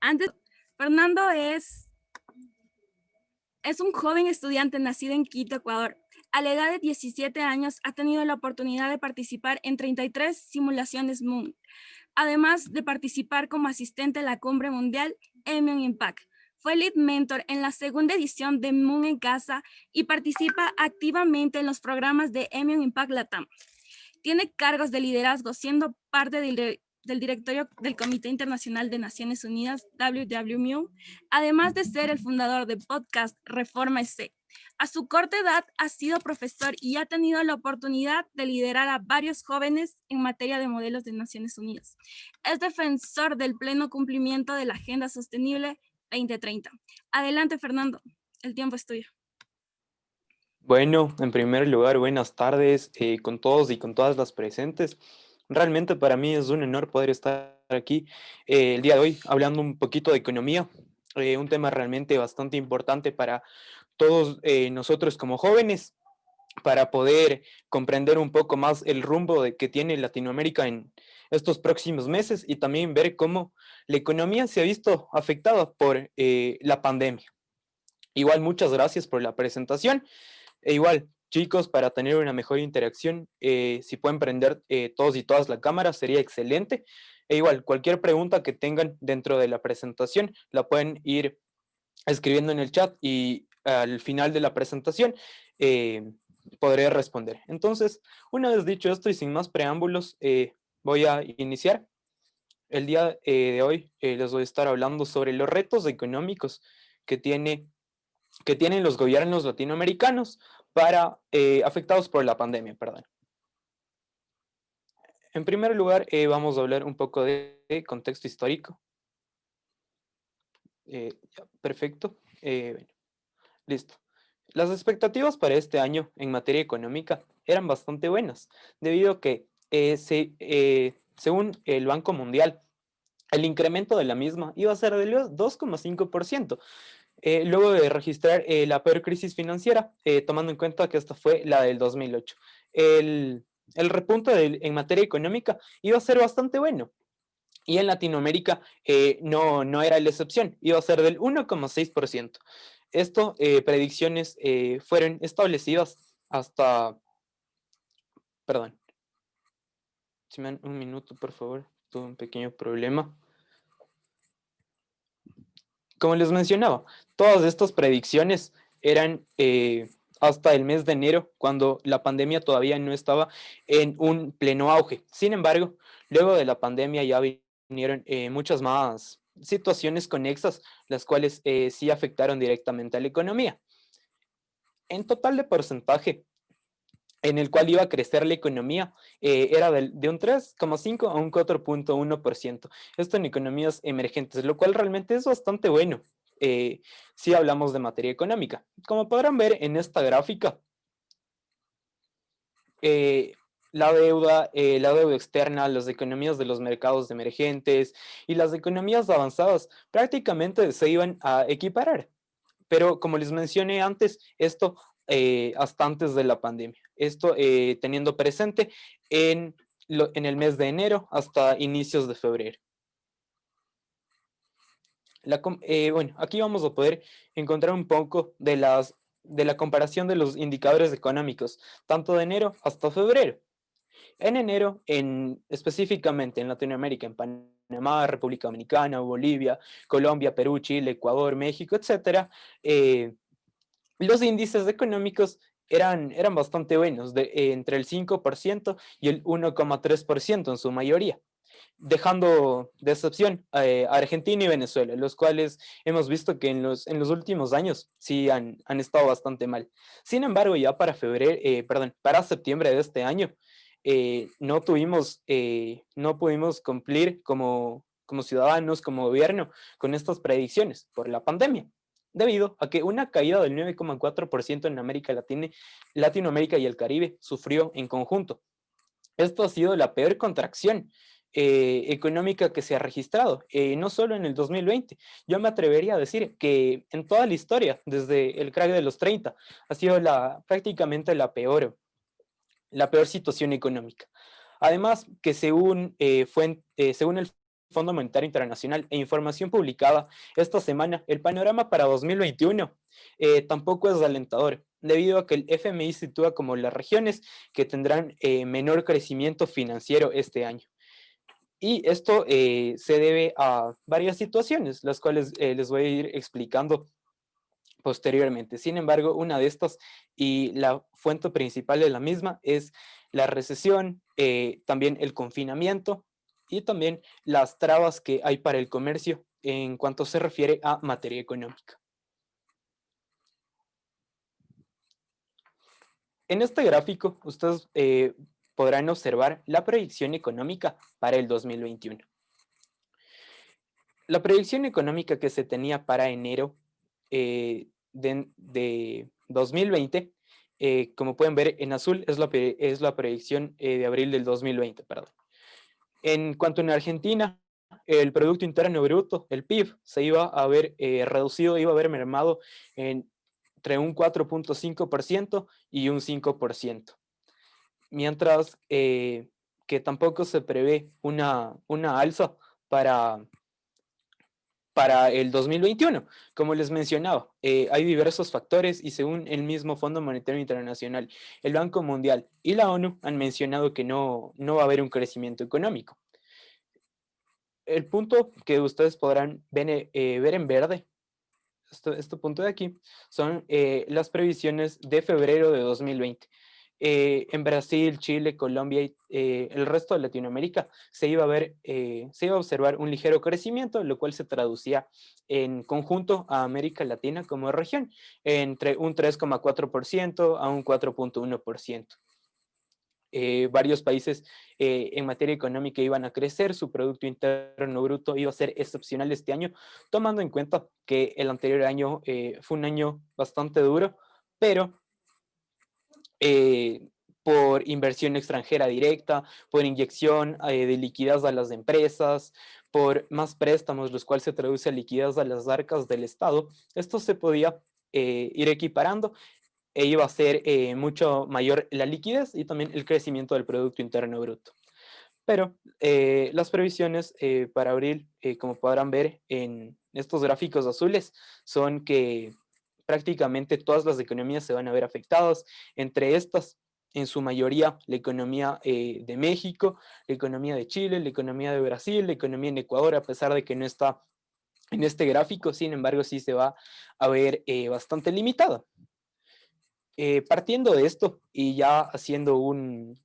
Antes, Fernando es un joven estudiante nacido en Quito, Ecuador. A la edad de 17 años ha tenido la oportunidad de participar en 33 simulaciones Moon, además de participar como asistente en la cumbre mundial Emion Impact. Fue lead mentor en la segunda edición de Moon en Casa y participa activamente en los programas de Emion Impact Latam. Tiene cargos de liderazgo, siendo parte del directorio del Comité Internacional de Naciones Unidas, WWMU, además de ser el fundador del podcast Reforma EC. A su corta edad ha sido profesor y ha tenido la oportunidad de liderar a varios jóvenes en materia de modelos de Naciones Unidas. Es defensor del pleno cumplimiento de la Agenda Sostenible 2030. Adelante, Fernando, el tiempo es tuyo. Bueno, en primer lugar, buenas tardes con todos y con todas las presentes. Realmente para mí es un honor poder estar aquí el día de hoy hablando un poquito de economía, un tema realmente bastante importante para todos nosotros como jóvenes, para poder comprender un poco más el rumbo que tiene Latinoamérica en estos próximos meses y también ver cómo la economía se ha visto afectada por la pandemia. Igual, muchas gracias por la presentación. E igual, chicos, para tener una mejor interacción, si pueden prender todos y todas la cámara, sería excelente. E igual, cualquier pregunta que tengan dentro de la presentación, la pueden ir escribiendo en el chat y al final de la presentación podré responder. Entonces, una vez dicho esto y sin más preámbulos, voy a iniciar. El día de hoy les voy a estar hablando sobre los retos económicos que tienen los gobiernos latinoamericanos afectados por la pandemia, perdón. En primer lugar, vamos a hablar un poco de contexto histórico. Perfecto. Bueno, listo. Las expectativas para este año en materia económica eran bastante buenas, debido a que, según el Banco Mundial, el incremento de la misma iba a ser del 2,5%. Luego de registrar la peor crisis financiera, tomando en cuenta que esta fue la del 2008. El repunte en materia económica iba a ser bastante bueno. Y en Latinoamérica no era la excepción, iba a ser del 1,6%. Esto, predicciones fueron establecidas hasta, perdón, si me dan un minuto, por favor, tuve un pequeño problema. Como les mencionaba, todas estas predicciones eran hasta el mes de enero, cuando la pandemia todavía no estaba en un pleno auge. Sin embargo, luego de la pandemia ya vinieron muchas más situaciones conexas, las cuales sí afectaron directamente a la economía. En total de porcentaje, en el cual iba a crecer la economía, era de un 3,5 a un 4,1%. Esto en economías emergentes, lo cual realmente es bastante bueno si hablamos de materia económica. Como podrán ver en esta gráfica, eh, la deuda externa, las economías de los mercados emergentes y las economías avanzadas prácticamente se iban a equiparar. Pero como les mencioné antes, esto hasta antes de la pandemia. Esto teniendo presente en el mes de enero hasta inicios de febrero. Bueno, aquí vamos a poder encontrar un poco de la comparación de los indicadores económicos, tanto de enero hasta febrero. En enero, específicamente en Latinoamérica, en Panamá, República Dominicana, Bolivia, Colombia, Perú, Chile, Ecuador, México, etcétera, los índices económicos eran bastante buenos, entre el 5% y el 1,3% en su mayoría, dejando de excepción a Argentina y Venezuela, los cuales hemos visto que en los últimos años sí han estado bastante mal. Sin embargo, ya para septiembre de este año, no pudimos cumplir como ciudadanos, como gobierno, con estas predicciones por la pandemia, debido a que una caída del 9,4% en América Latina, Latinoamérica y el Caribe sufrió en conjunto. Esto ha sido la peor contracción económica que se ha registrado, no solo en el 2020. Yo me atrevería a decir que en toda la historia, desde el crack de los 30, ha sido prácticamente la peor situación económica. Además, que según el Fondo Monetario Internacional e información publicada esta semana, el panorama para 2021 tampoco es alentador, debido a que el FMI sitúa como las regiones que tendrán menor crecimiento financiero este año. Y esto se debe a varias situaciones, las cuales les voy a ir explicando posteriormente. Sin embargo, una de estas y la fuente principal de la misma es la recesión, también el confinamiento y también las trabas que hay para el comercio en cuanto se refiere a materia económica. En este gráfico, ustedes podrán observar la proyección económica para el 2021. La proyección económica que se tenía para enero de 2020, como pueden ver en azul, es la proyección de abril del 2020, perdón. En cuanto en Argentina, el Producto Interno Bruto, el PIB, se iba a ver reducido, iba a haber mermado entre un 4.5% y un 5%. Mientras que tampoco se prevé una alza para el 2021. Como les mencionaba, hay diversos factores y según el mismo Fondo Monetario Internacional, el Banco Mundial y la ONU han mencionado que no va a haber un crecimiento económico. El punto que ustedes podrán ver en verde, este punto de aquí, son las previsiones de febrero de 2020. En Brasil, Chile, Colombia y el resto de Latinoamérica se iba a observar un ligero crecimiento, lo cual se traducía en conjunto a América Latina como región, entre un 3,4% a un 4,1%. Varios países en materia económica iban a crecer, su Producto Interno Bruto iba a ser excepcional este año, tomando en cuenta que el anterior año fue un año bastante duro, pero por inversión extranjera directa, por inyección de liquidez a las empresas, por más préstamos, los cuales se traduce a liquidez a las arcas del Estado, esto se podía ir equiparando e iba a ser mucho mayor la liquidez y también el crecimiento del Producto Interno Bruto. Pero las previsiones para abril, como podrán ver en estos gráficos azules, son que prácticamente todas las economías se van a ver afectadas, entre estas, en su mayoría, la economía de México, la economía de Chile, la economía de Brasil, la economía en Ecuador, a pesar de que no está en este gráfico, sin embargo, sí se va a ver bastante limitada. Partiendo de esto y ya haciendo un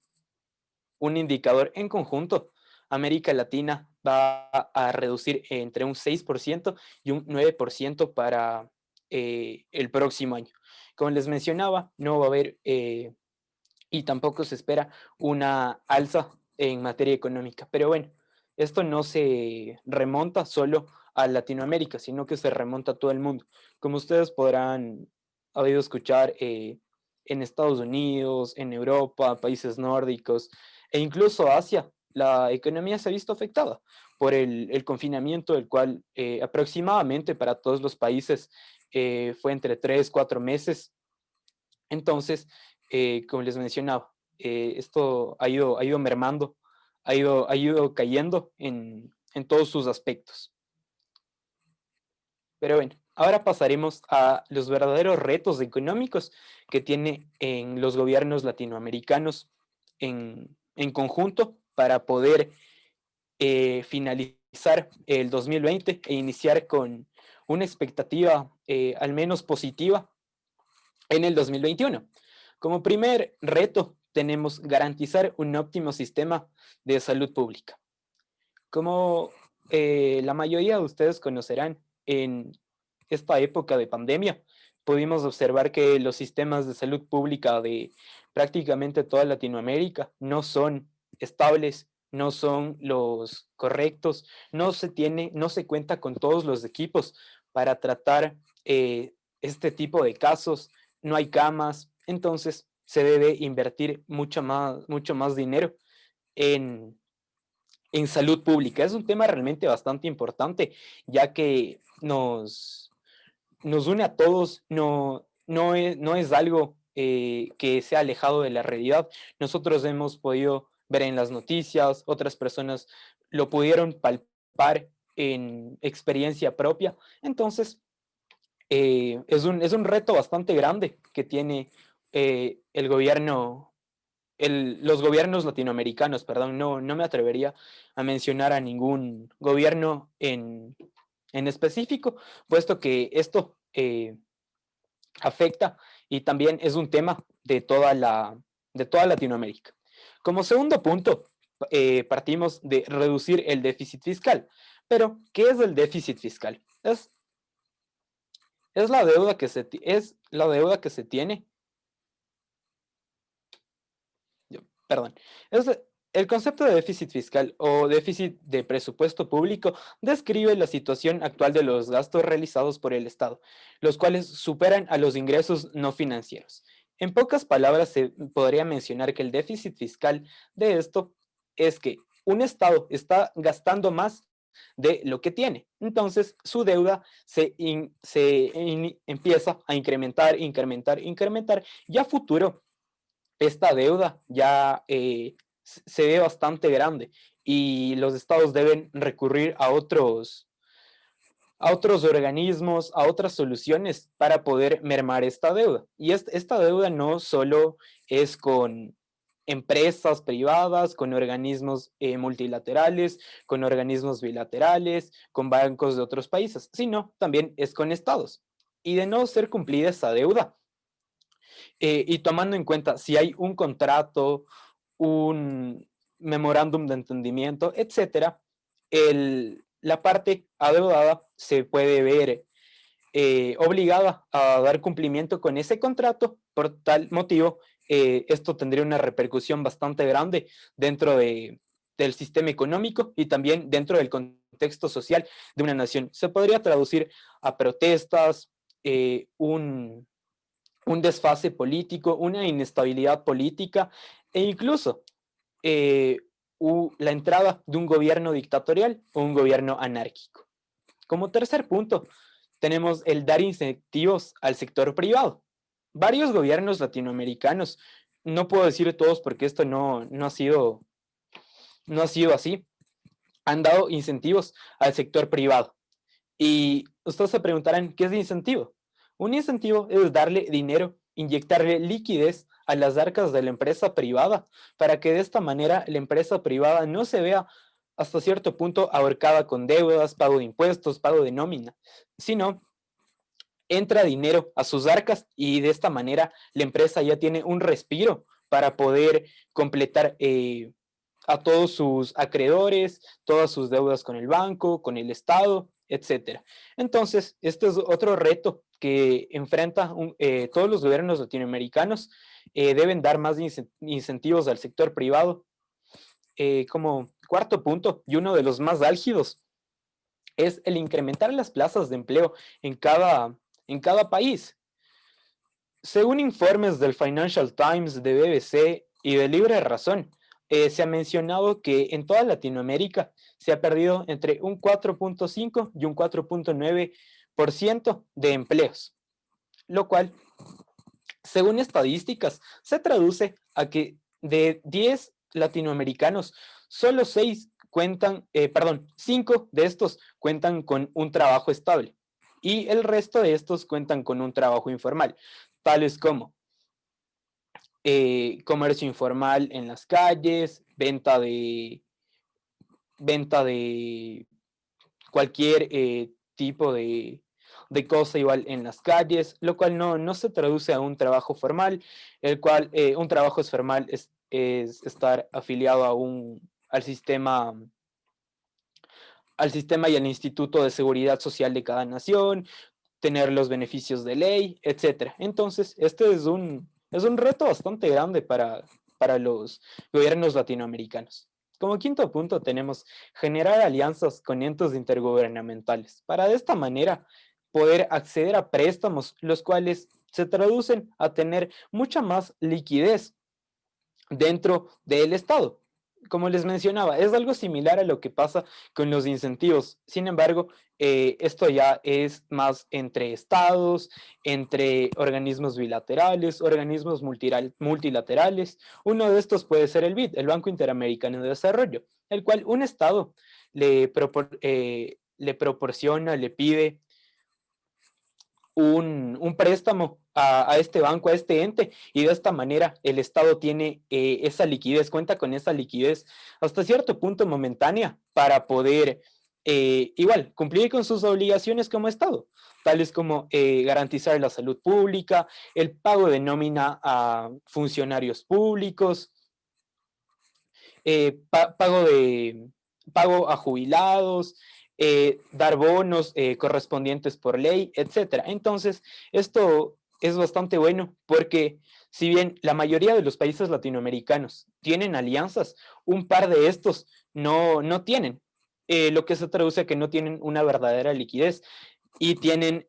indicador en conjunto, América Latina va a reducir entre un 6% y un 9% para el próximo año. Como les mencionaba, no va a haber y tampoco se espera una alza en materia económica. Pero bueno, esto no se remonta solo a Latinoamérica, sino que se remonta a todo el mundo. Como ustedes podrán haber escuchar en Estados Unidos, en Europa, países nórdicos e incluso Asia, la economía se ha visto afectada por el confinamiento, el cual aproximadamente para todos los países fue entre 3, 4 meses. Entonces, como les mencionaba, esto ha ido mermando, ha ido cayendo en todos sus aspectos. Pero bueno, ahora pasaremos a los verdaderos retos económicos que tiene en los gobiernos latinoamericanos en conjunto para poder finalizar el 2020 e iniciar con una expectativa al menos positiva en el 2021. Como primer reto, tenemos garantizar un óptimo sistema de salud pública. Como la mayoría de ustedes conocerán, en esta época de pandemia, pudimos observar que los sistemas de salud pública de prácticamente toda Latinoamérica no son estables, no son los correctos, no se cuenta con todos los equipos para tratar este tipo de casos, no hay camas, entonces se debe invertir mucho más dinero en salud pública. Es un tema realmente bastante importante, ya que nos une a todos, no es algo que sea alejado de la realidad. Nosotros hemos podido ver en las noticias, otras personas lo pudieron palpar par en experiencia propia. Entonces, es un reto bastante grande que tiene el gobierno, los gobiernos latinoamericanos, perdón, no me atrevería a mencionar a ningún gobierno en específico, puesto que esto afecta y también es un tema de toda Latinoamérica. Como segundo punto, partimos de reducir el déficit fiscal. Pero, ¿qué es el déficit fiscal? Es la deuda que es la deuda que se tiene, perdón, es el concepto de déficit fiscal o déficit de presupuesto público describe la situación actual de los gastos realizados por el Estado, los cuales superan a los ingresos no financieros. En pocas palabras, se podría mencionar que el déficit fiscal de esto es que un Estado está gastando más de lo que tiene. Entonces, su deuda empieza a incrementar, incrementar, incrementar, y a futuro esta deuda ya se ve bastante grande y los estados deben recurrir a otros organismos, a otras soluciones para poder mermar esta deuda. Y esta deuda no solo es con empresas privadas, con organismos multilaterales, con organismos bilaterales, con bancos de otros países, sino también es con estados. Y de no ser cumplida esa deuda, y tomando en cuenta si hay un contrato, un memorándum de entendimiento, etcétera, la parte adeudada se puede ver obligada a dar cumplimiento con ese contrato. Por tal motivo, esto tendría una repercusión bastante grande dentro del sistema económico y también dentro del contexto social de una nación. Se podría traducir a protestas, un desfase político, una inestabilidad política e incluso eh, la entrada de un gobierno dictatorial o un gobierno anárquico. Como tercer punto, tenemos el dar incentivos al sector privado. Varios gobiernos latinoamericanos, no puedo decir todos porque esto no ha sido así, han dado incentivos al sector privado. Y ustedes se preguntarán, ¿qué es de incentivo? Un incentivo es darle dinero, inyectarle liquidez a las arcas de la empresa privada para que de esta manera la empresa privada no se vea hasta cierto punto ahorcada con deudas, pago de impuestos, pago de nómina, sino entra dinero a sus arcas y de esta manera la empresa ya tiene un respiro para poder completar a todos sus acreedores, todas sus deudas con el banco, con el Estado, etcétera. Entonces, este es otro reto que enfrenta todos los gobiernos latinoamericanos. Deben dar más incentivos al sector privado. Como cuarto punto, y uno de los más álgidos, es el incrementar las plazas de empleo en cada país. Según informes del Financial Times, de BBC y de Libre Razón, se ha mencionado que en toda Latinoamérica se ha perdido entre un 4.5 y un 4.9% de empleos, lo cual, según estadísticas, se traduce a que de 10 latinoamericanos, solo 6 cuentan, perdón, 5 de estos cuentan con un trabajo estable y el resto de estos cuentan con un trabajo informal, tales como comercio informal en las calles, venta de cualquier tipo de cosa igual en las calles, lo cual no se traduce a un trabajo formal, el cual un trabajo formal es estar afiliado al sistema y al Instituto de Seguridad Social de cada nación, tener los beneficios de ley, etcétera. Entonces, este es un reto bastante grande para los gobiernos latinoamericanos. Como quinto punto tenemos generar alianzas con entes intergubernamentales para de esta manera poder acceder a préstamos, los cuales se traducen a tener mucha más liquidez dentro del Estado. como les mencionaba, es algo similar a lo que pasa con los incentivos. Sin embargo, esto ya es más entre estados, entre organismos bilaterales, organismos multilaterales. Uno de estos puede ser el BID, el Banco Interamericano de Desarrollo, el cual un estado le proporciona, le pide un préstamo a este banco, a este ente, y de esta manera el Estado tiene esa liquidez, cuenta con esa liquidez hasta cierto punto momentánea para poder igual cumplir con sus obligaciones como Estado, tales como garantizar la salud pública, el pago de nómina a funcionarios públicos, eh, pa- pago, de, pago a jubilados, dar bonos correspondientes por ley, etcétera. Entonces, esto es bastante bueno porque si bien la mayoría de los países latinoamericanos tienen alianzas, un par de estos no tienen, lo que se traduce a que no tienen una verdadera liquidez y tienden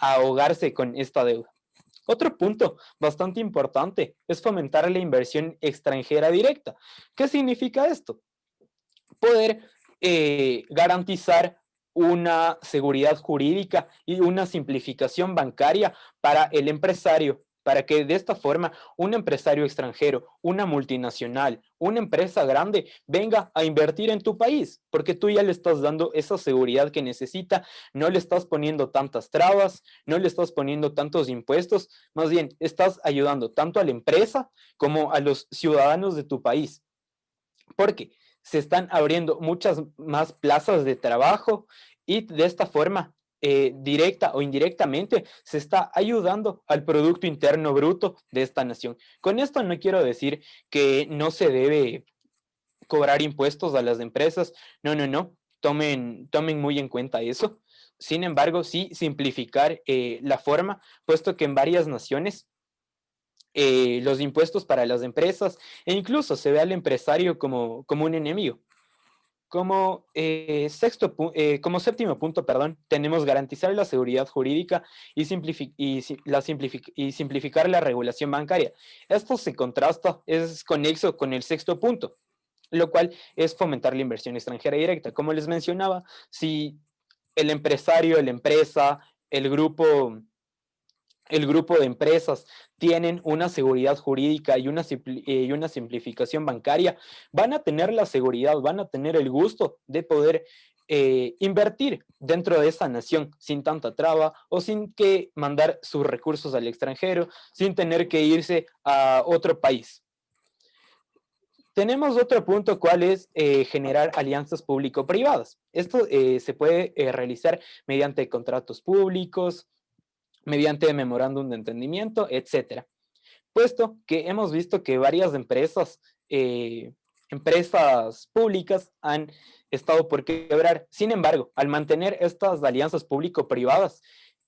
a ahogarse con esta deuda. Otro punto bastante importante es fomentar la inversión extranjera directa. ¿Qué significa esto? Poder garantizar una seguridad jurídica y una simplificación bancaria para el empresario, para que de esta forma un empresario extranjero, una multinacional, una empresa grande venga a invertir en tu país, porque tú ya le estás dando esa seguridad que necesita, no le estás poniendo tantas trabas, no le estás poniendo tantos impuestos, más bien estás ayudando tanto a la empresa como a los ciudadanos de tu país, porque se están abriendo muchas más plazas de trabajo y de esta forma, directa o indirectamente, se está ayudando al Producto Interno Bruto de esta nación. Con esto no quiero decir que no se debe cobrar impuestos a las empresas, no, no, no, tomen muy en cuenta eso. Sin embargo, sí simplificar la forma, puesto que en varias naciones los impuestos para las empresas e incluso se ve al empresario como un enemigo. Como séptimo punto, perdón, tenemos garantizar la seguridad jurídica y simplificar la regulación bancaria. Esto se contrasta, es conexo con el sexto punto, lo cual es fomentar la inversión extranjera directa. Como les mencionaba, si el empresario, la empresa, el grupo el grupo de empresas tienen una seguridad jurídica y una simplificación bancaria, van a tener la seguridad, van a tener el gusto de poder invertir dentro de esa nación sin tanta traba o sin que mandar sus recursos al extranjero, sin tener que irse a otro país. Tenemos otro punto, cuál es generar alianzas público-privadas. Esto se puede realizar mediante contratos públicos, mediante memorándum de entendimiento, etcétera. Puesto que hemos visto que varias empresas públicas han estado por quebrar. Sin embargo, al mantener estas alianzas público-privadas,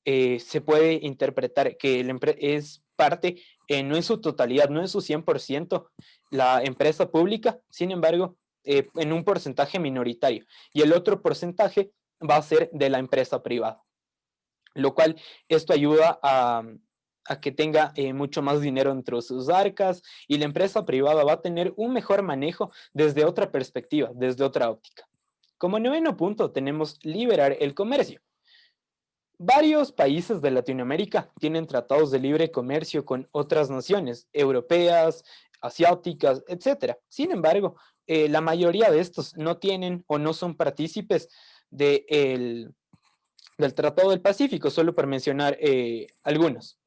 se puede interpretar que es parte, no en su totalidad, no en su 100%, la empresa pública, sin embargo, en un porcentaje minoritario. Y el otro porcentaje va a ser de la empresa privada, lo cual esto ayuda a que tenga mucho más dinero entre sus arcas y la empresa privada va a tener un mejor manejo desde otra perspectiva, desde otra óptica. Como noveno punto tenemos liberar el comercio. Varios países de Latinoamérica tienen tratados de libre comercio con otras naciones europeas, asiáticas, etcétera. Sin embargo, la mayoría de estos no tienen o no son partícipes de del Tratado del Pacífico, solo por mencionar algunos.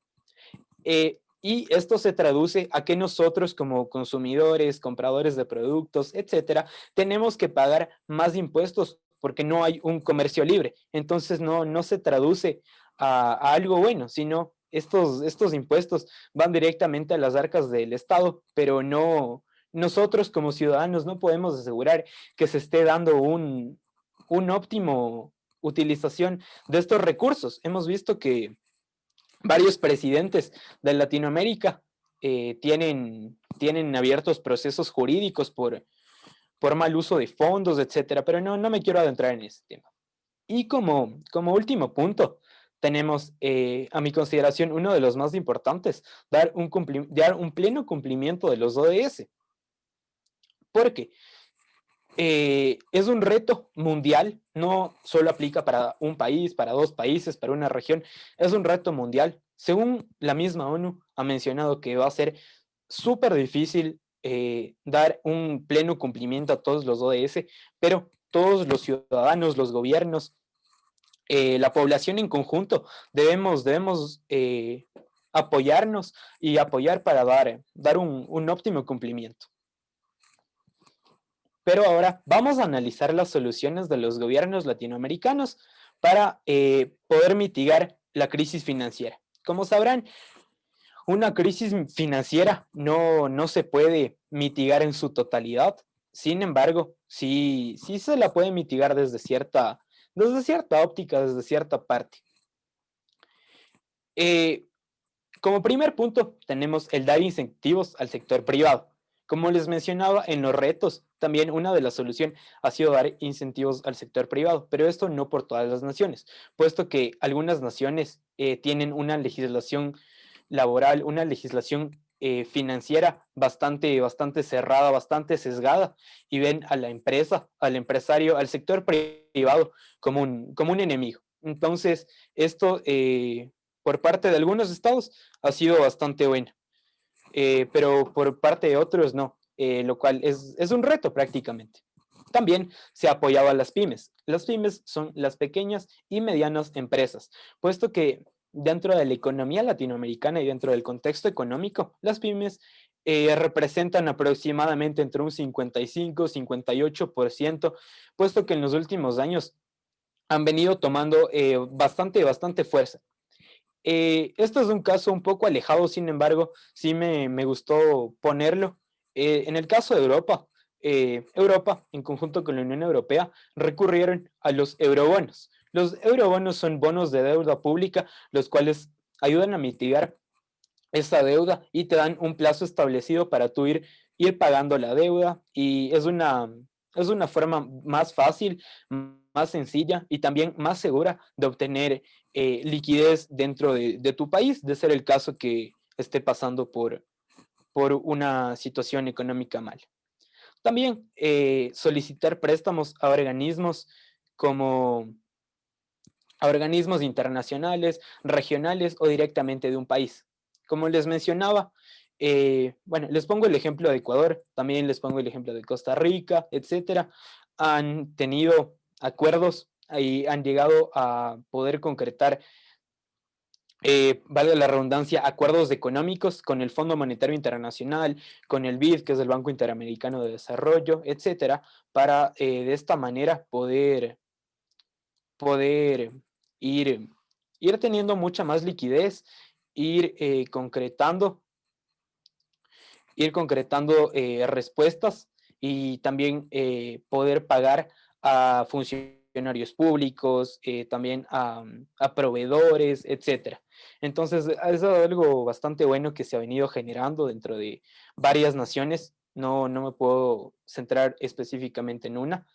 Y esto se traduce a que nosotros como consumidores, compradores de productos, etcétera, tenemos que pagar más impuestos porque no hay un comercio libre. Entonces no se traduce a algo bueno, sino estos impuestos van directamente a las arcas del Estado, pero no, nosotros como ciudadanos no podemos asegurar que se esté dando un óptimo utilización de estos recursos. Hemos visto que varios presidentes de Latinoamérica tienen abiertos procesos jurídicos por mal uso de fondos, etcétera, pero no me quiero adentrar en ese tema. Y como último punto, tenemos a mi consideración uno de los más importantes, dar un pleno cumplimiento de los ODS. porque es un reto mundial, no solo aplica para un país, para dos países, para una región, es un reto mundial. Según la misma ONU, ha mencionado que va a ser súper difícil dar un pleno cumplimiento a todos los ODS, pero todos los ciudadanos, los gobiernos, la población en conjunto, debemos apoyarnos y apoyar para dar un óptimo cumplimiento. Pero ahora vamos a analizar las soluciones de los gobiernos latinoamericanos para poder mitigar la crisis financiera. Como sabrán, una crisis financiera no se puede mitigar en su totalidad. Sin embargo, sí se la puede mitigar desde cierta óptica, desde cierta parte. Eh, Como primer punto, tenemos el dar incentivos al sector privado. Como les mencionaba en los retos, también una de las soluciones ha sido dar incentivos al sector privado, pero esto no por todas las naciones, puesto que algunas naciones tienen una legislación laboral, una legislación financiera bastante cerrada, bastante sesgada, y ven a la empresa, al empresario, al sector privado como un enemigo. Entonces, esto por parte de algunos estados ha sido bastante buena, pero por parte de otros no, lo cual es un reto prácticamente. También se ha apoyado a las pymes. Las pymes son las pequeñas y medianas empresas, puesto que dentro de la economía latinoamericana y dentro del contexto económico, las pymes representan aproximadamente entre un 55-58%, puesto que en los últimos años han venido tomando bastante fuerza. Esto es un caso un poco alejado, sin embargo, sí me gustó ponerlo. En el caso de Europa, Europa, en conjunto con la Unión Europea, recurrieron a los eurobonos. Los eurobonos son bonos de deuda pública, los cuales ayudan a mitigar esa deuda y te dan un plazo establecido para tú ir pagando la deuda, y es una forma más fácil, más sencilla y también más segura de obtener liquidez dentro de tu país, de ser el caso que esté pasando por una situación económica mala. También solicitar préstamos a organismos como a organismos internacionales, regionales o directamente de un país. Como les mencionaba, bueno, les pongo el ejemplo de Ecuador, también les pongo el ejemplo de Costa Rica, etcétera. Han tenido acuerdos y han llegado a poder concretar, vale la redundancia, acuerdos económicos con el Fondo Monetario Internacional, con el BID, que es el Banco Interamericano de Desarrollo, etcétera, para de esta manera poder ir, ir teniendo mucha más liquidez, ir concretando respuestas, y también poder pagar a funcionarios públicos, también a proveedores, etcétera. Entonces, es algo bastante bueno que se ha venido generando dentro de varias naciones. No me puedo centrar específicamente en una.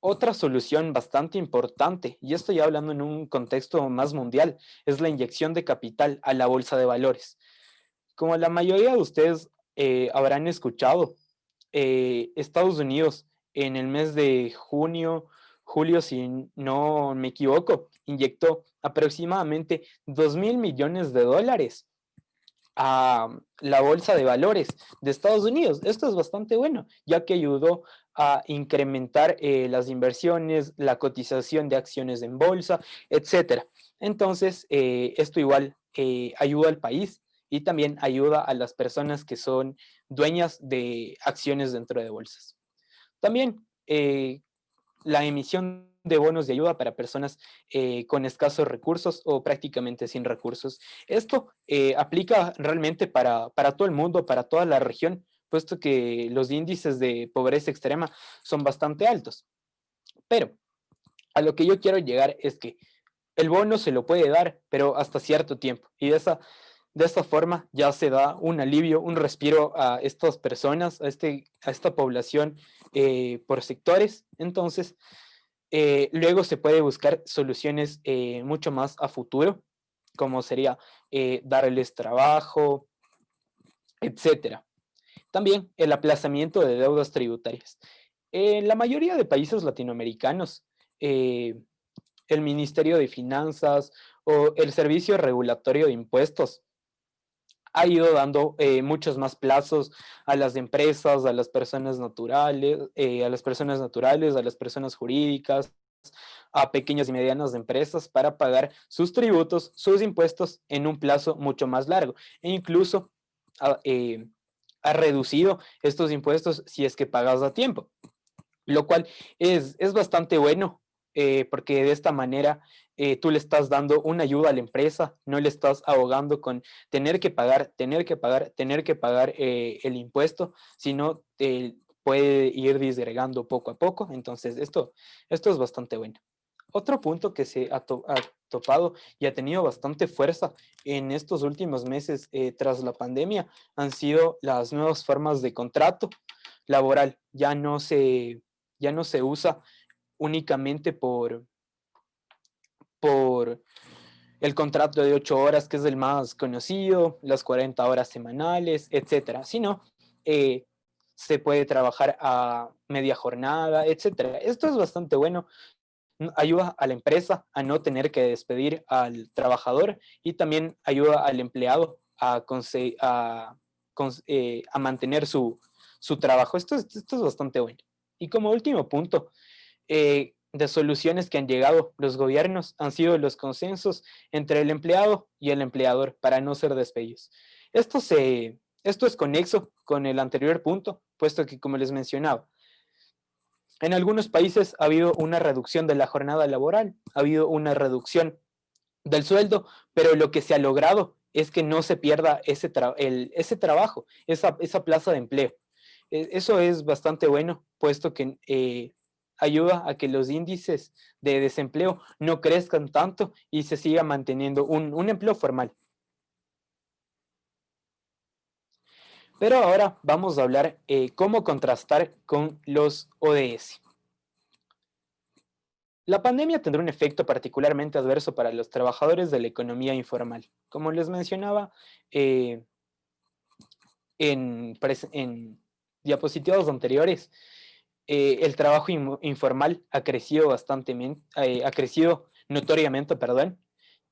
Otra solución bastante importante, y esto ya hablando en un contexto más mundial, es la inyección de capital a la bolsa de valores. Como la mayoría de ustedes habrán escuchado, Estados Unidos en el mes de julio, si no me equivoco, inyectó aproximadamente $2.000 millones a la bolsa de valores de Estados Unidos. Esto es bastante bueno, ya que ayudó a incrementar las inversiones, la cotización de acciones en bolsa, etcétera. Entonces, esto igual ayuda al país y también ayuda a las personas que son dueñas de acciones dentro de bolsas. También la emisión de bonos de ayuda para personas con escasos recursos o prácticamente sin recursos. Esto aplica realmente para todo el mundo, para toda la región, puesto que los índices de pobreza extrema son bastante altos. Pero a lo que yo quiero llegar es que el bono se lo puede dar, pero hasta cierto tiempo. Y de esta forma ya se da un alivio, un respiro a estas personas, a esta población por sectores. Entonces, luego se puede buscar soluciones mucho más a futuro, como sería darles trabajo, etcétera. También el aplazamiento de deudas tributarias. En la mayoría de países latinoamericanos, eh, el Ministerio de Finanzas o el Servicio Regulatorio de Impuestos ha ido dando muchos más plazos a las empresas, a las personas naturales, a las personas jurídicas, a pequeñas y medianas empresas para pagar sus tributos, sus impuestos en un plazo mucho más largo. E incluso ha, ha reducido estos impuestos si es que pagas a tiempo, lo cual es bastante bueno, porque de esta manera tú le estás dando una ayuda a la empresa, no le estás ahogando con tener que pagar, tener que pagar, tener que pagar el impuesto, sino puede ir disgregando poco a poco. Entonces, esto es bastante bueno. Otro punto que ha topado y ha tenido bastante fuerza en estos últimos meses tras la pandemia han sido las nuevas formas de contrato laboral. Ya no se usa únicamente por el contrato de 8 horas, que es el más conocido, las 40 horas semanales, etcétera, sino eh, se puede trabajar a media jornada, etcétera. Esto es bastante bueno, ayuda a la empresa a no tener que despedir al trabajador y también ayuda al empleado a mantener su trabajo. Esto es bastante bueno. Y como último punto, de soluciones que han llegado los gobiernos han sido los consensos entre el empleado y el empleador para no ser despedidos. Esto es conexo con el anterior punto, puesto que, como les mencionaba, en algunos países ha habido una reducción de la jornada laboral, ha habido una reducción del sueldo, pero lo que se ha logrado es que no se pierda ese trabajo, esa plaza de empleo. Eso es bastante bueno, puesto que ayuda a que los índices de desempleo no crezcan tanto y se siga manteniendo un empleo formal. Pero ahora vamos a hablar cómo contrastar con los ODS. La pandemia tendrá un efecto particularmente adverso para los trabajadores de la economía informal. Como les mencionaba eh, en diapositivas anteriores, el trabajo informal ha crecido ha crecido notoriamente, perdón,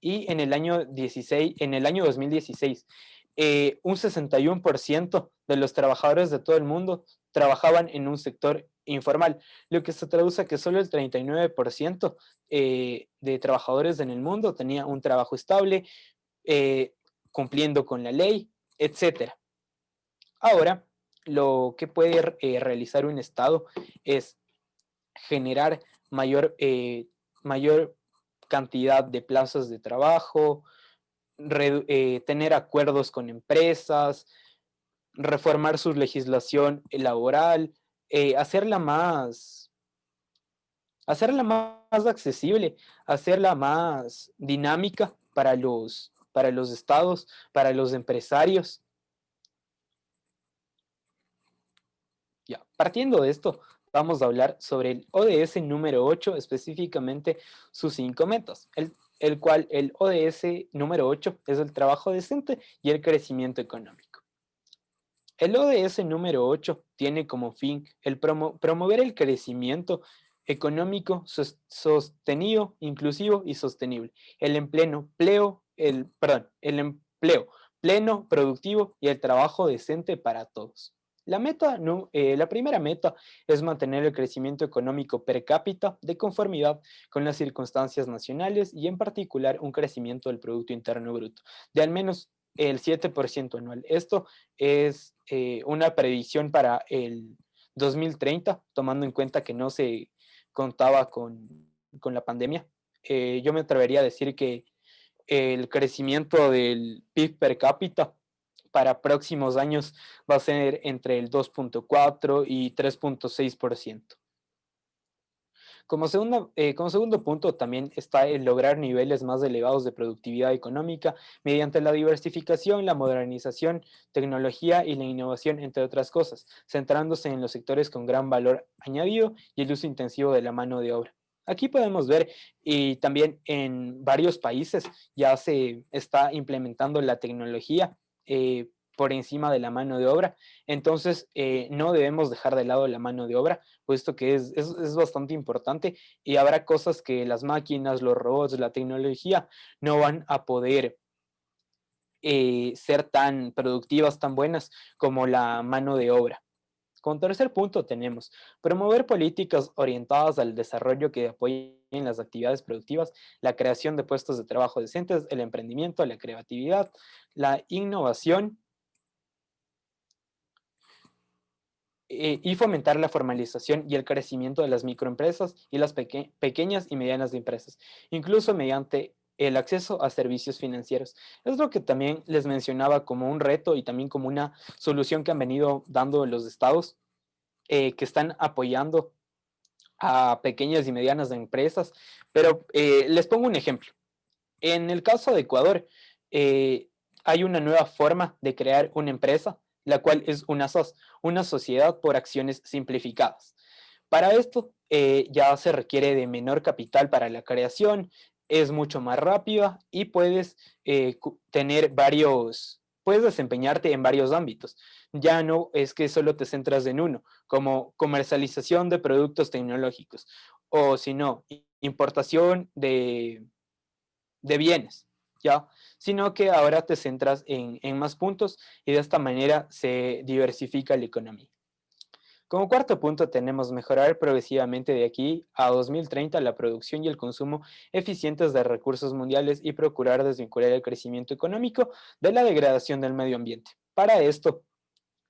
y en el año 2016, un 61% de los trabajadores de todo el mundo trabajaban en un sector informal, lo que se traduce a que solo el 39% de trabajadores en el mundo tenía un trabajo estable, eh, cumpliendo con la ley, etcétera. Ahora, lo que puede realizar un Estado es generar mayor cantidad de plazas de trabajo, tener acuerdos con empresas, reformar su legislación laboral, hacerla más accesible, hacerla más dinámica para los estados, para los empresarios. Ya, partiendo de esto, vamos a hablar sobre el ODS número 8, específicamente sus 5 metas, el cual el ODS número 8 es el trabajo decente y el crecimiento económico. El ODS número 8 tiene como fin el promover el crecimiento económico sostenido, inclusivo y sostenible, el empleo pleno, productivo y el trabajo decente para todos. La primera meta es mantener el crecimiento económico per cápita de conformidad con las circunstancias nacionales y en particular un crecimiento del Producto Interno Bruto de al menos el 7% anual. Esto es una predicción para el 2030, tomando en cuenta que no se contaba con la pandemia. Yo me atrevería a decir que el crecimiento del PIB per cápita para próximos años va a ser entre el 2.4 y 3.6%. Como segundo punto también está el lograr niveles más elevados de productividad económica mediante la diversificación, la modernización, tecnología y la innovación, entre otras cosas, centrándose en los sectores con gran valor añadido y el uso intensivo de la mano de obra. Aquí podemos ver, y también en varios países ya se está implementando la tecnología por encima de la mano de obra. Entonces, no debemos dejar de lado la mano de obra, puesto que es bastante importante y habrá cosas que las máquinas, los robots, la tecnología no van a poder ser tan productivas, tan buenas como la mano de obra. Como tercer punto tenemos promover políticas orientadas al desarrollo que apoyen las actividades productivas, la creación de puestos de trabajo decentes, el emprendimiento, la creatividad, la innovación y fomentar la formalización y el crecimiento de las microempresas y las pequeñas y medianas empresas, incluso mediante el acceso a servicios financieros. Es lo que también les mencionaba como un reto y también como una solución que han venido dando los estados que están apoyando a pequeñas y medianas empresas. Pero les pongo un ejemplo. En el caso de Ecuador, eh, hay una nueva forma de crear una empresa, la cual es una SOS, una sociedad por acciones simplificadas. Para esto ya se requiere de menor capital para la creación, es mucho más rápida y puedes tener puedes desempeñarte en varios ámbitos. Ya no es que solo te centras en uno, como comercialización de productos tecnológicos, o si no, importación de bienes, ¿ya? Sino que ahora te centras en más puntos y de esta manera se diversifica la economía. Como cuarto punto tenemos mejorar progresivamente de aquí a 2030 la producción y el consumo eficientes de recursos mundiales y procurar desvincular el crecimiento económico de la degradación del medio ambiente. Para esto,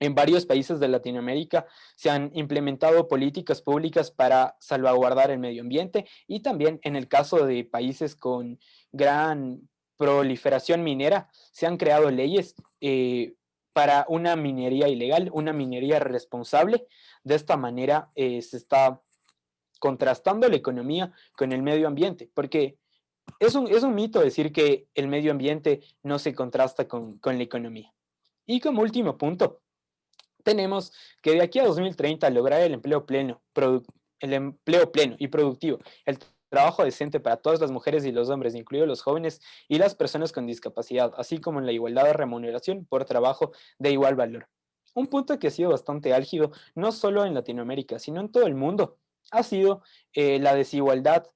en varios países de Latinoamérica se han implementado políticas públicas para salvaguardar el medio ambiente y también en el caso de países con gran proliferación minera se han creado leyes para una minería ilegal, una minería responsable. De esta manera se está contrastando la economía con el medio ambiente, porque es un mito decir que el medio ambiente no se contrasta con la economía. Y como último punto, tenemos que de aquí a 2030 lograr el empleo pleno y productivo, el trabajo decente para todas las mujeres y los hombres, incluidos los jóvenes y las personas con discapacidad, así como en la igualdad de remuneración por trabajo de igual valor. Un punto que ha sido bastante álgido, no solo en Latinoamérica, sino en todo el mundo, ha sido la desigualdad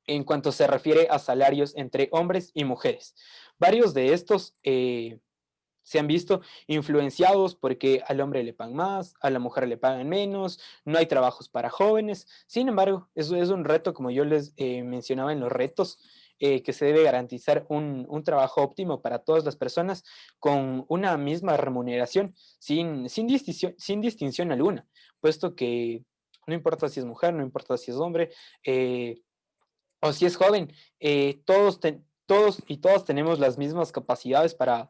en cuanto se refiere a salarios entre hombres y mujeres. Varios de estos se han visto influenciados porque al hombre le pagan más, a la mujer le pagan menos, no hay trabajos para jóvenes. Sin embargo, eso es un reto, como yo les mencionaba en los retos, que se debe garantizar un trabajo óptimo para todas las personas con una misma remuneración, sin distinción alguna, puesto que no importa si es mujer, no importa si es hombre, o si es joven, todos y todas tenemos las mismas capacidades para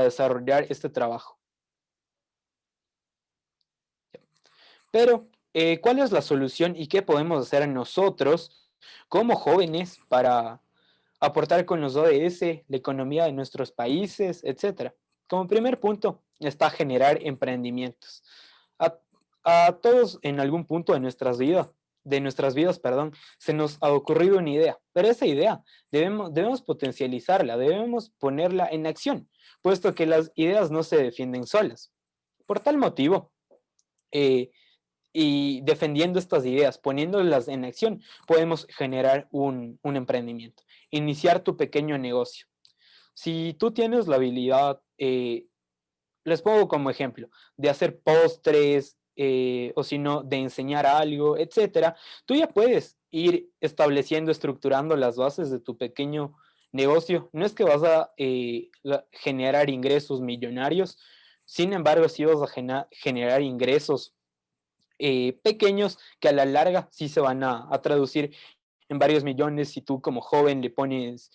desarrollar este trabajo. Pero, ¿cuál es la solución y qué podemos hacer nosotros como jóvenes para aportar con los ODS, la economía de nuestros países, etcétera? Como primer punto está generar emprendimientos. A, a todos en algún punto de nuestras vidas, perdón, se nos ha ocurrido una idea, pero esa idea debemos potencializarla, debemos ponerla en acción, puesto que las ideas no se defienden solas. Por tal motivo, eh, y defendiendo estas ideas, poniéndolas en acción, podemos generar un emprendimiento, iniciar tu pequeño negocio. Si tú tienes la habilidad, les pongo como ejemplo, de hacer postres, o si no, de enseñar algo, etcétera, tú ya puedes ir estableciendo, estructurando las bases de tu pequeño negocio. No es que vas a generar ingresos millonarios, sin embargo, sí vas a generar ingresos pequeños que a la larga sí se van a traducir en varios millones si tú como joven le pones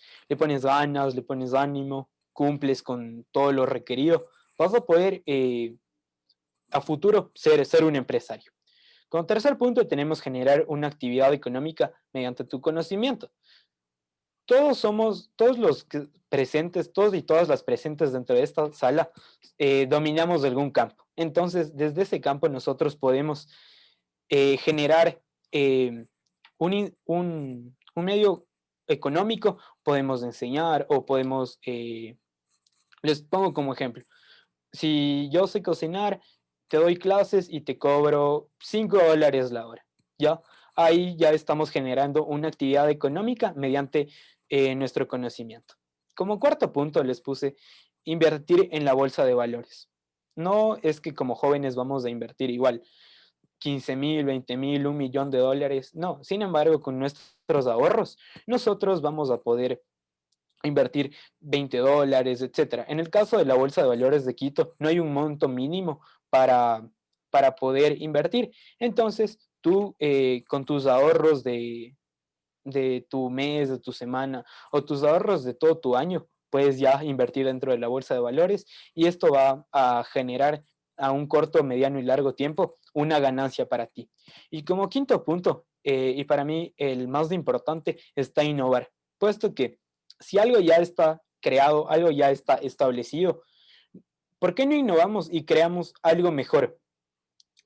ganas, le pones ánimo, cumples con todo lo requerido, vas a poder a futuro ser un empresario. Como tercer punto tenemos generar una actividad económica mediante tu conocimiento. Todos los presentes, todos y todas las presentes dentro de esta sala, dominamos algún campo. Entonces, desde ese campo nosotros podemos generar un medio económico, podemos enseñar o podemos, les pongo como ejemplo, Si yo sé cocinar, te doy clases y te cobro $5 la hora, ¿ya? Ahí ya estamos generando una actividad económica mediante nuestro conocimiento. Como cuarto punto les puse invertir en la bolsa de valores. No es que como jóvenes vamos a invertir igual 15,000, 20,000, $1,000,000, no. Sin embargo, con nuestros ahorros, nosotros vamos a poder invertir $20, etcétera. En el caso de la Bolsa de Valores de Quito, no hay un monto mínimo para, para poder invertir. Entonces, tú con tus ahorros de tu mes, de tu semana o tus ahorros de todo tu año, puedes ya invertir dentro de la bolsa de valores y esto va a generar a un corto, mediano y largo tiempo una ganancia para ti. Y como quinto punto, y para mí el más importante, está innovar, puesto que si algo ya está creado, algo ya está establecido, ¿por qué no innovamos y creamos algo mejor?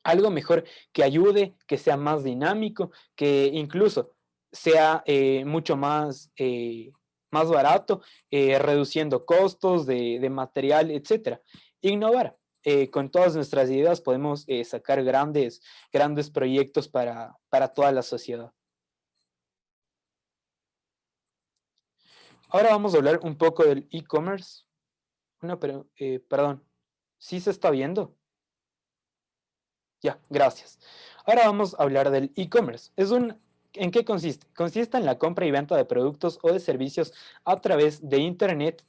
Algo mejor que ayude, que sea más dinámico, que incluso sea mucho más barato, reduciendo costos de material, etcétera. Innovar. Con todas nuestras ideas podemos sacar grandes proyectos para toda la sociedad. Ahora vamos a hablar un poco del e-commerce. Pero, perdón, ¿sí se está viendo? Ya, gracias. Ahora vamos a hablar del e-commerce. ¿En qué consiste? Consiste en la compra y venta de productos o de servicios a través de Internet,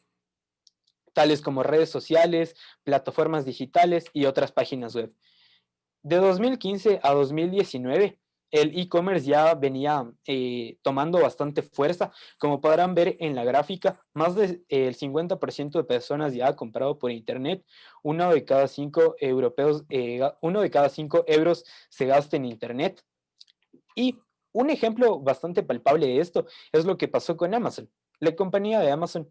tales como redes sociales, plataformas digitales y otras páginas web. De 2015 a 2019, el e-commerce ya venía tomando bastante fuerza. Como podrán ver en la gráfica, más del 50% de personas ya ha comprado por internet. Uno de cada cinco euros se gasta en internet. Y un ejemplo bastante palpable de esto es lo que pasó con Amazon. La compañía de Amazon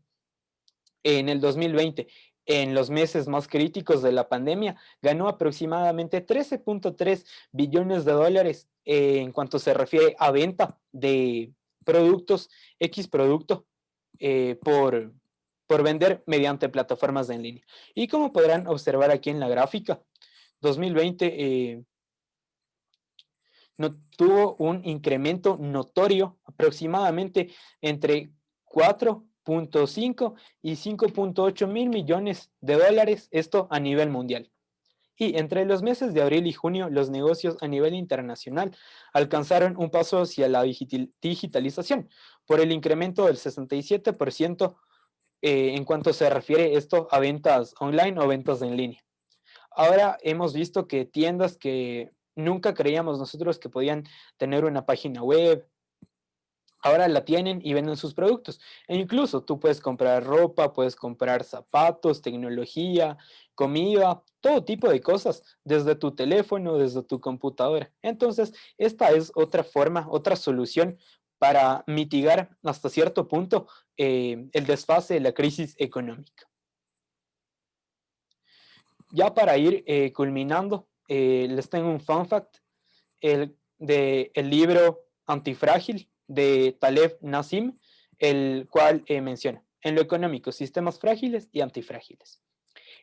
en el 2020, en los meses más críticos de la pandemia, ganó aproximadamente 13,3 billones de dólares en cuanto se refiere a venta de productos, X producto, por vender mediante plataformas en línea. Y como podrán observar aquí en la gráfica, 2020 no, tuvo un incremento notorio, aproximadamente entre 4,5 y 5,8 mil millones de dólares, esto a nivel mundial. Y entre los meses de abril y junio, los negocios a nivel internacional alcanzaron un paso hacia la digitalización por el incremento del 67% en cuanto se refiere esto a ventas online o ventas en línea. Ahora hemos visto que tiendas que nunca creíamos nosotros que podían tener una página web, ahora la tienen y venden sus productos. E incluso tú puedes comprar ropa, puedes comprar zapatos, tecnología, comida, todo tipo de cosas, desde tu teléfono, desde tu computadora. Entonces, esta es otra forma, otra solución para mitigar hasta cierto punto el desfase de la crisis económica. Ya para ir culminando, les tengo un fun fact el libro Antifrágil de Taleb Nassim, el cual menciona, en lo económico, sistemas frágiles y antifrágiles.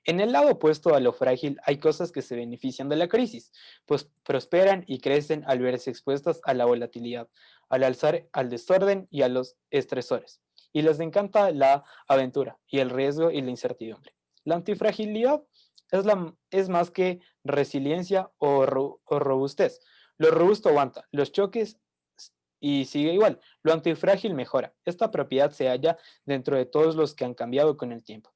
En el lado opuesto a lo frágil hay cosas que se benefician de la crisis, pues prosperan y crecen al verse expuestas a la volatilidad, al alzar al desorden y a los estresores. Y les encanta la aventura y el riesgo y la incertidumbre. La antifragilidad es más que resiliencia o robustez. Lo robusto aguanta los choques y sigue igual. Lo antifrágil mejora. Esta propiedad se halla dentro de todos los que han cambiado con el tiempo.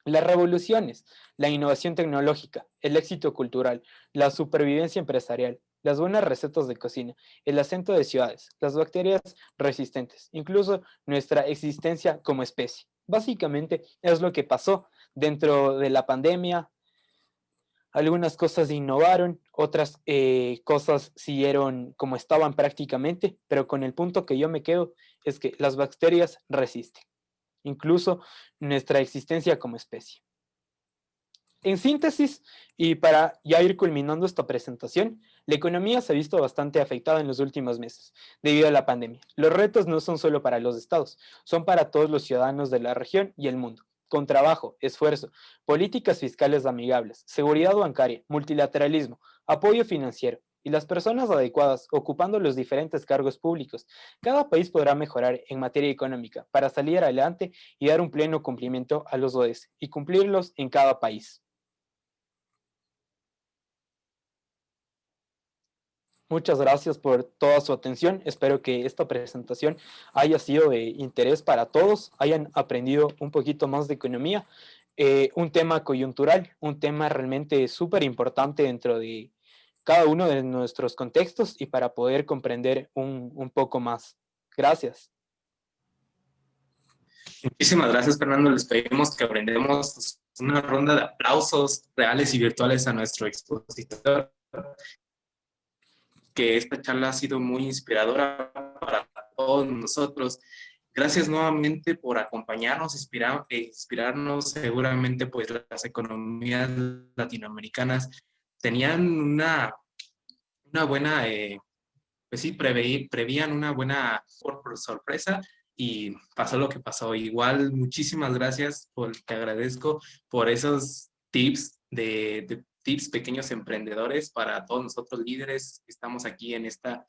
Las revoluciones, la innovación tecnológica, el éxito cultural, la supervivencia empresarial, las buenas recetas de cocina, el acento de ciudades, las bacterias resistentes, incluso nuestra existencia como especie. Básicamente es lo que pasó dentro de la pandemia. Algunas cosas innovaron, otras cosas siguieron como estaban prácticamente, pero con el punto que yo me quedo es que las bacterias resisten, incluso nuestra existencia como especie. En síntesis, y para ya ir culminando esta presentación, la economía se ha visto bastante afectada en los últimos meses debido a la pandemia. Los retos no son solo para los estados, son para todos los ciudadanos de la región y el mundo. con trabajo, esfuerzo, políticas fiscales amigables, seguridad bancaria, multilateralismo, apoyo financiero y las personas adecuadas ocupando los diferentes cargos públicos, cada país podrá mejorar en materia económica para salir adelante y dar un pleno cumplimiento a los ODS y cumplirlos en cada país. Muchas gracias por toda su atención. Espero que esta presentación haya sido de interés para todos, hayan aprendido un poquito más de economía, un tema coyuntural, un tema realmente súper importante dentro de cada uno de nuestros contextos y para poder comprender un poco más. Gracias. Muchísimas gracias, Fernando. Les pedimos que brindemos una ronda de aplausos reales y virtuales a nuestro expositor, que esta charla ha sido muy inspiradora para todos nosotros. Gracias nuevamente por acompañarnos, inspirarnos. Seguramente pues las economías latinoamericanas tenían una buena, pues sí, prevían una buena por sorpresa y pasó lo que pasó. Igual, muchísimas gracias, te agradezco por esos tips de tips pequeños emprendedores para todos nosotros líderes que estamos aquí en esta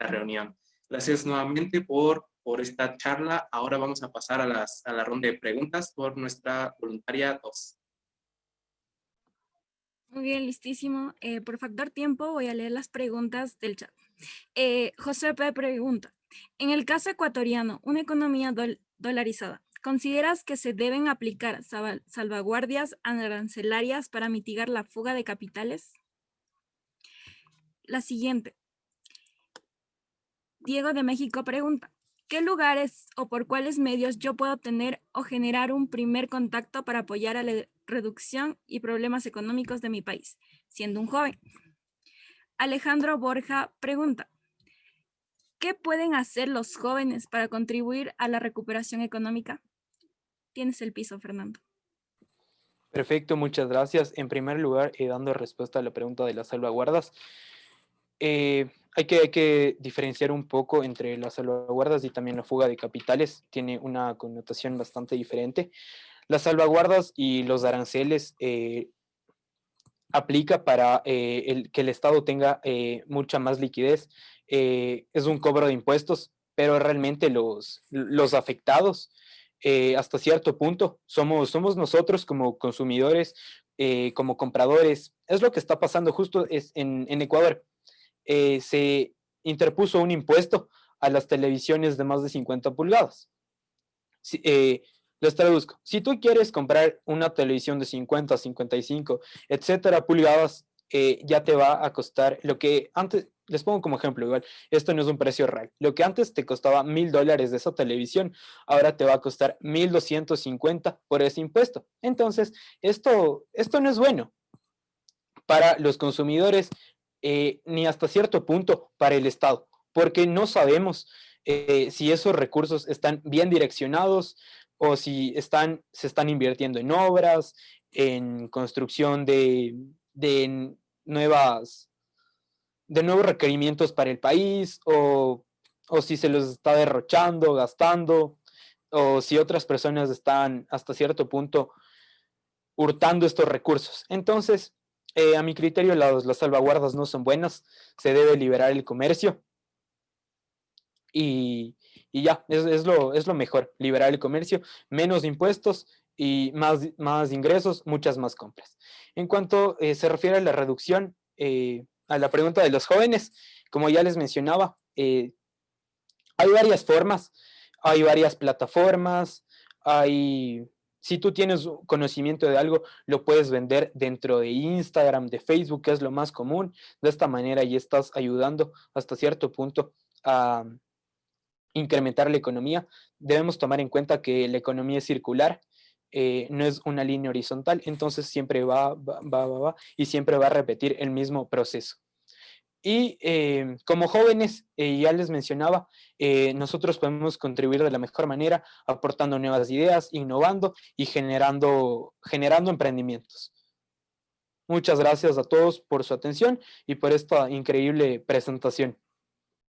reunión. Gracias nuevamente por esta charla. Ahora vamos a pasar a la ronda de preguntas por nuestra voluntaria 2. Muy bien, listísimo. Por factor tiempo voy a leer las preguntas del chat. José P. pregunta, en el caso ecuatoriano, una economía dolarizada, ¿consideras que se deben aplicar salvaguardias arancelarias para mitigar la fuga de capitales? La siguiente. Diego de México pregunta, ¿qué lugares o por cuáles medios yo puedo obtener o generar un primer contacto para apoyar a la reducción y problemas económicos de mi país, siendo un joven? Alejandro Borja pregunta, ¿qué pueden hacer los jóvenes para contribuir a la recuperación económica? Tienes el piso, Fernando. Perfecto, muchas gracias. En primer lugar, dando respuesta a la pregunta de las salvaguardas, hay que diferenciar un poco entre las salvaguardas y también la fuga de capitales. Tiene una connotación bastante diferente. Las salvaguardas y los aranceles aplica para que el Estado tenga mucha más liquidez. Es un cobro de impuestos, pero realmente los afectados hasta cierto punto somos nosotros como consumidores, como compradores. Es lo que está pasando justo en Ecuador. Se interpuso un impuesto a las televisiones de más de 50 pulgadas. Les traduzco. Si tú quieres comprar una televisión de 50, 55, etcétera, pulgadas, ya te va a costar lo que antes, les pongo como ejemplo, igual, esto no es un precio real. Lo que antes te costaba $1,000 de esa televisión, ahora te va a costar 1,250 por ese impuesto. Entonces, esto no es bueno para los consumidores, ni hasta cierto punto para el Estado, porque no sabemos si esos recursos están bien direccionados o si se están invirtiendo en obras, en construcción de nuevos requerimientos para el país, o si se los está derrochando, gastando, o si otras personas están hasta cierto punto hurtando estos recursos. Entonces, a mi criterio, las salvaguardas no son buenas, se debe liberar el comercio y ya, es lo mejor, liberar el comercio, menos impuestos y más ingresos, muchas más compras. En cuanto se refiere a la reducción, a la pregunta de los jóvenes, como ya les mencionaba, hay varias formas, hay varias plataformas, si tú tienes conocimiento de algo, lo puedes vender dentro de Instagram, de Facebook, que es lo más común. De esta manera ya estás ayudando hasta cierto punto a incrementar la economía. Debemos tomar en cuenta que la economía es circular, no es una línea horizontal, entonces siempre va y siempre va a repetir el mismo proceso. Y como jóvenes, ya les mencionaba, nosotros podemos contribuir de la mejor manera, aportando nuevas ideas, innovando y generando emprendimientos. Muchas gracias a todos por su atención y por esta increíble presentación.